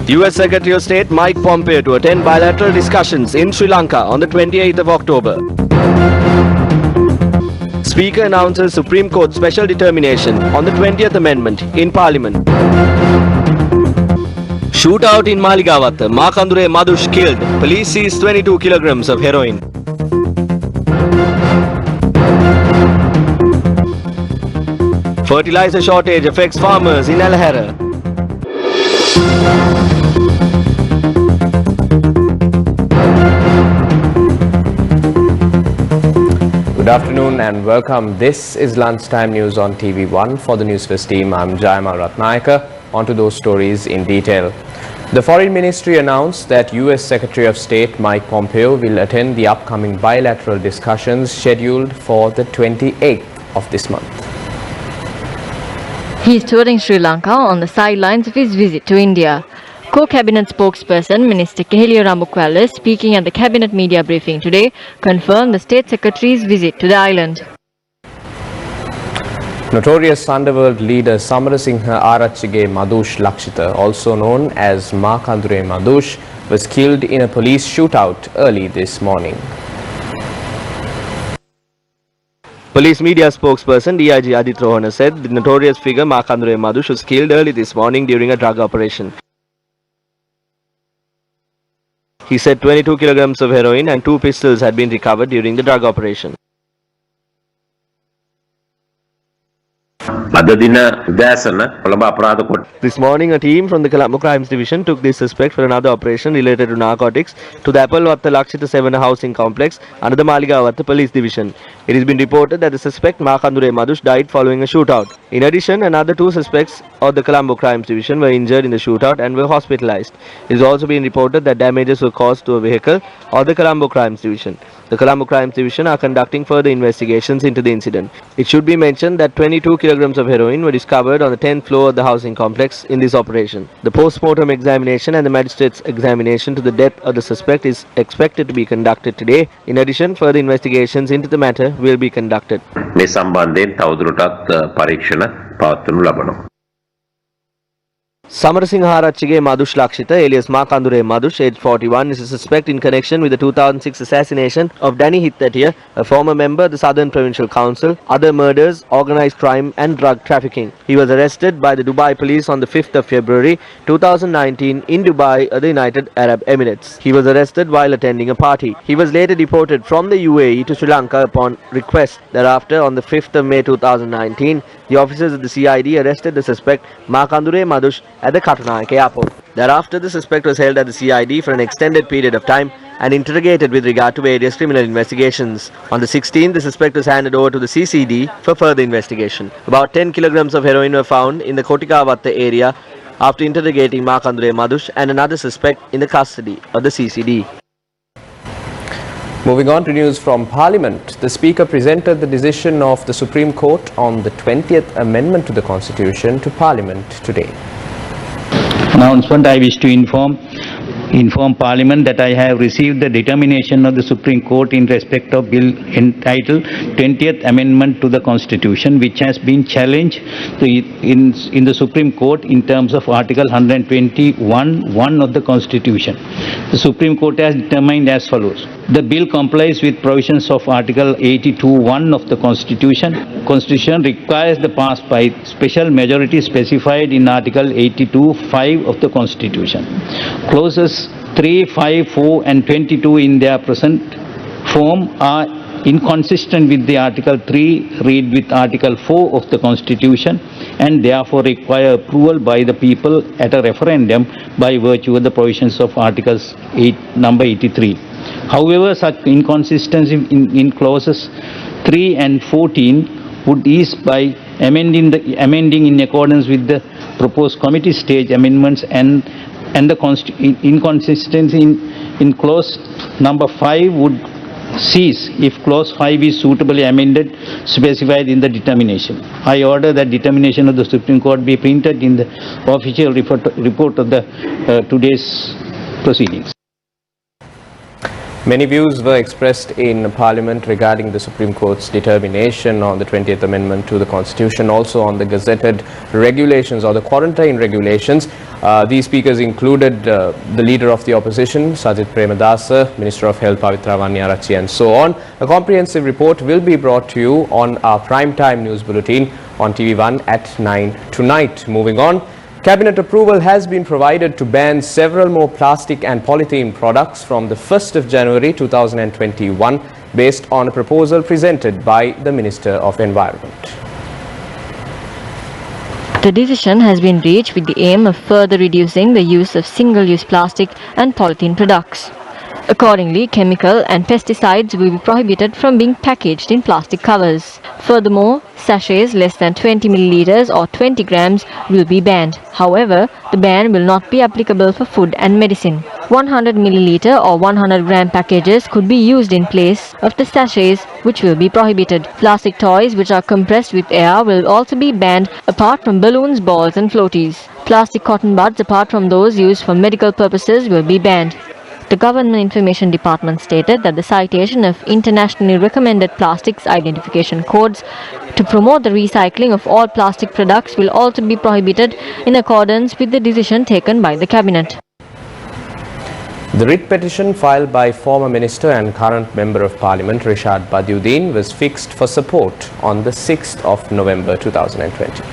US Secretary of State Mike Pompeo to attend bilateral discussions in Sri Lanka on the 28th of October. Speaker announces Supreme Court special determination on the 20th Amendment in Parliament. Shootout in Maligawatta. Makandure Madush killed. Police seize 22 kilograms of heroin. Fertilizer shortage affects farmers in Alahara. Good afternoon and welcome. This is Lunchtime News on TV1. For the Newsfirst team, I'm Jayama Ratnayaka. On to those stories in detail. The Foreign Ministry announced that US Secretary of State Mike Pompeo will attend the upcoming bilateral discussions scheduled for the 28th of this month. He is touring Sri Lanka on the sidelines of his visit to India. Co-cabinet spokesperson Minister Keheliya Rambukwala, speaking at the cabinet media briefing today, confirmed the state secretary's visit to the island. Notorious underworld leader Samarasinghe Arachchige Madush Lakshita, also known as Makandure Madush, was killed in a police shootout early this morning. Police media spokesperson DIG Adit Rohana said the notorious figure Makandure Madush was killed early this morning during a drug operation. He said 22 kilograms of heroin and 2 pistols had been recovered during the drug operation. This morning, a team from the Colombo Crimes Division took this suspect for another operation related to narcotics to the Appalwatta Lakshita 7 housing complex under the Maligawatta Police Division. It has been reported that the suspect Makandure Madush died following a shootout. In addition, another 2 suspects of the Colombo Crimes Division were injured in the shootout and were hospitalized. It has also been reported that damages were caused to a vehicle of the Colombo Crimes Division. The Colombo Crimes Division are conducting further investigations into the incident. It should be mentioned that 22 kilograms of heroin were discovered on the 10th floor of the housing complex in this operation. The post-mortem examination and the magistrate's examination to the death of the suspect is expected to be conducted today. In addition, further investigations into the matter will be conducted. Samarasinghe Arachchige Madush Lakshita, alias Makandure Madush, aged 41, is a suspect in connection with the 2006 assassination of Danny Hittatiya, a former member of the Southern Provincial Council, other murders, organised crime and drug trafficking. He was arrested by the Dubai police on the 5th of February 2019 in Dubai, the United Arab Emirates. He was arrested while attending a party. He was later deported from the UAE to Sri Lanka upon request. Thereafter, on the 5th of May 2019, the officers of the CID arrested the suspect Makandure Madush at the Katunayake airport. Thereafter, the suspect was held at the CID for an extended period of time and interrogated with regard to various criminal investigations. On the 16th, the suspect was handed over to the CCD for further investigation. About 10 kilograms of heroin were found in the Kotikavatta area after interrogating Makandure Madush and another suspect in the custody of the CCD. Moving on to news from Parliament, the Speaker presented the decision of the Supreme Court on the 20th Amendment to the Constitution to Parliament today. Announcement: I wish to inform Parliament that I have received the determination of the Supreme Court in respect of Bill entitled 20th Amendment to the Constitution, which has been challenged in the Supreme Court in terms of Article 121(1) of the Constitution. The Supreme Court has determined as follows. The bill complies with provisions of Article 82(1) of the Constitution. Constitution requires the pass by special majority specified in Article 82(5) of the Constitution. Clauses 3, 5, 4 and 22 in their present form are inconsistent with the Article 3 read with Article 4 of the Constitution and therefore require approval by the people at a referendum by virtue of the provisions of Articles number 83. However, such inconsistency in clauses 3 and 14 would ease by amending in accordance with the proposed committee stage amendments and the inconsistency in clause number 5 would cease if clause 5 is suitably amended specified in the determination. I order that determination of the Supreme Court be printed in the official report of the today's proceedings. Many views were expressed in Parliament regarding the Supreme Court's determination on the 20th Amendment to the Constitution, also on the gazetted regulations or the quarantine regulations. These speakers included the leader of the opposition, Sajith Premadasa, Minister of Health, Pavitra Wanyarachi, and so on. A comprehensive report will be brought to you on our primetime news bulletin on TV1 at 9 tonight. Moving on, Cabinet approval has been provided to ban several more plastic and polythene products from the 1st of January 2021 based on a proposal presented by the Minister of Environment. The decision has been reached with the aim of further reducing the use of single-use plastic and polythene products. Accordingly, chemical and pesticides will be prohibited from being packaged in plastic covers. Furthermore, sachets less than 20 milliliters or 20 grams will be banned. However, the ban will not be applicable for food and medicine. 100 milliliter or 100 gram packages could be used in place of the sachets, which will be prohibited. Plastic toys which are compressed with air will also be banned, apart from balloons, balls and floaties. Plastic cotton buds, apart from those used for medical purposes, will be banned. The Government Information Department stated that the citation of internationally recommended plastics identification codes to promote the recycling of all plastic products will also be prohibited in accordance with the decision taken by the Cabinet. The writ petition filed by former Minister and current Member of Parliament Rishad Badiuddin was fixed for support on the 6th of November 2020.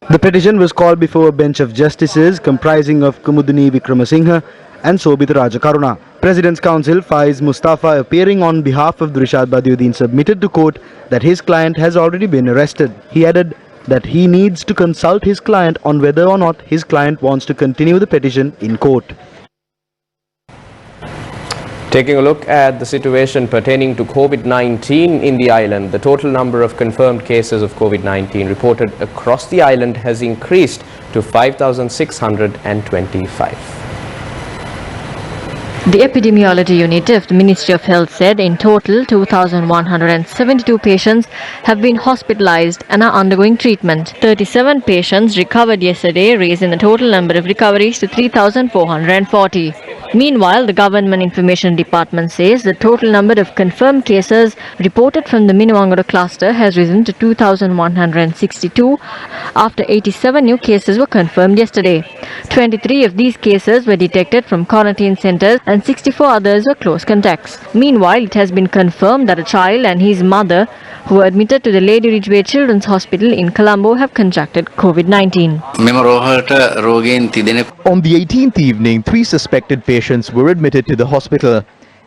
The petition was called before a bench of justices comprising of Kumudini Vikramasinghe and Sobhita Rajakaruna. President's Counsel Faiz Mustafa, appearing on behalf of Rishad Badiuddin, submitted to court that his client has already been arrested. He added that he needs to consult his client on whether or not his client wants to continue the petition in court. Taking a look at the situation pertaining to COVID-19 in the island, the total number of confirmed cases of COVID-19 reported across the island has increased to 5,625. The Epidemiology Unit of the Ministry of Health said in total 2,172 patients have been hospitalized and are undergoing treatment. 37 patients recovered yesterday, raising the total number of recoveries to 3,440. Meanwhile, the Government Information Department says the total number of confirmed cases reported from the Minamangada cluster has risen to 2,162 after 87 new cases were confirmed yesterday. 23 of these cases were detected from quarantine centers and 64 others were close contacts. Meanwhile, it has been confirmed that a child and his mother who were admitted to the Lady Ridgeway Children's Hospital in Colombo have contracted COVID-19. On the 18th evening, 3 suspected patients were admitted to the hospital.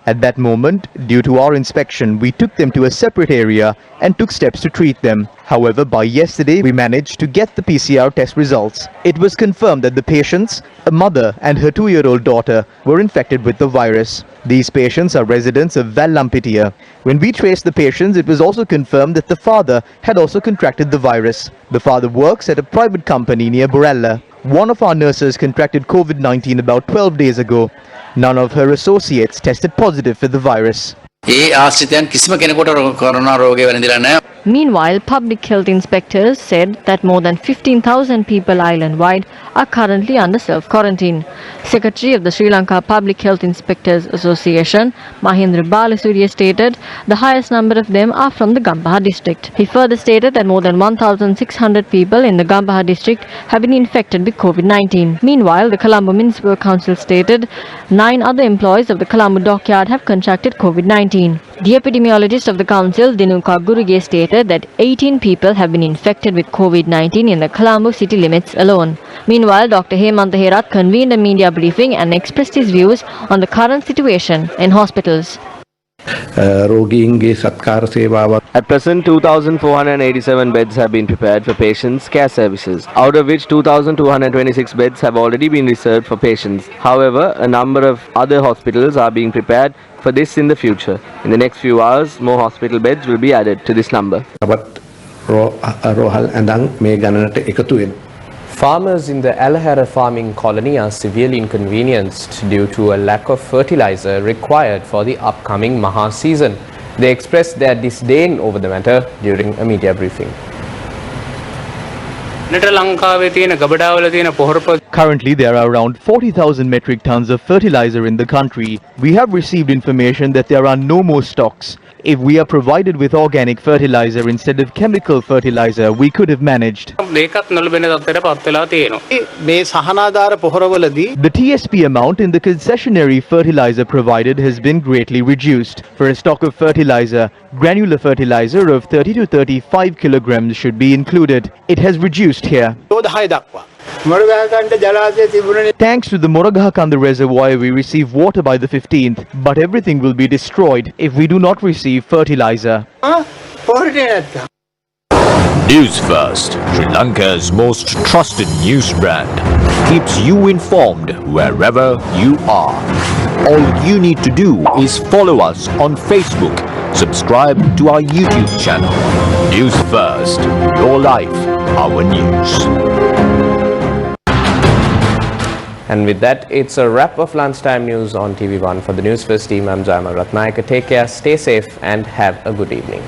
At that moment, due to our inspection, we took them to a separate area and took steps to treat them. However, by yesterday, we managed to get the PCR test results. It was confirmed that the patients, a mother and her 2-year-old daughter, were infected with the virus. These patients are residents of Vallampitia. When we traced the patients, it was also confirmed that the father had also contracted the virus. The father works at a private company near Borella. One of our nurses contracted COVID-19 about 12 days ago. None of her associates tested positive for the virus. Meanwhile, public health inspectors said that more than 15,000 people island-wide are currently under self-quarantine. Secretary of the Sri Lanka Public Health Inspectors Association, Mahindra Balasuriya, stated the highest number of them are from the Gambaha district. He further stated that more than 1,600 people in the Gambaha district have been infected with COVID-19. Meanwhile, the Colombo Municipal Council stated 9 other employees of the Colombo dockyard have contracted COVID-19. The epidemiologist of the council, Dinuka Guruge, stated that 18 people have been infected with COVID-19 in the Colombo city limits alone. Meanwhile, Dr. Hemantha Herath convened a media briefing and expressed his views on the current situation in hospitals. At present, 2,487 beds have been prepared for patients' care services, out of which 2,226 beds have already been reserved for patients. However, a number of other hospitals are being prepared for this in the future. In the next few hours, more hospital beds will be added to this number. Farmers in the Alahara farming colony are severely inconvenienced due to a lack of fertilizer required for the upcoming Maha season. They expressed their disdain over the matter during a media briefing. Currently, there are around 40,000 metric tons of fertilizer in the country. We have received information that there are no more stocks. If we are provided with organic fertilizer instead of chemical fertilizer, we could have managed. The TSP amount in the concessionary fertilizer provided has been greatly reduced. For a stock of fertilizer, granular fertilizer of 30 to 35 kilograms should be included. It has reduced here. Thanks to the Moragahakanda reservoir, we receive water by the 15th, but everything will be destroyed if we do not receive fertilizer. Newsfirst, Sri Lanka's most trusted news brand, keeps you informed wherever you are. All you need to do is follow us on Facebook, subscribe to our YouTube channel. Newsfirst, your life, our news. And with that, it's a wrap of lunchtime news on TV1. For the Newsfirst team, I'm Jayama Ratnayaka. Take care, stay safe, and have a good evening.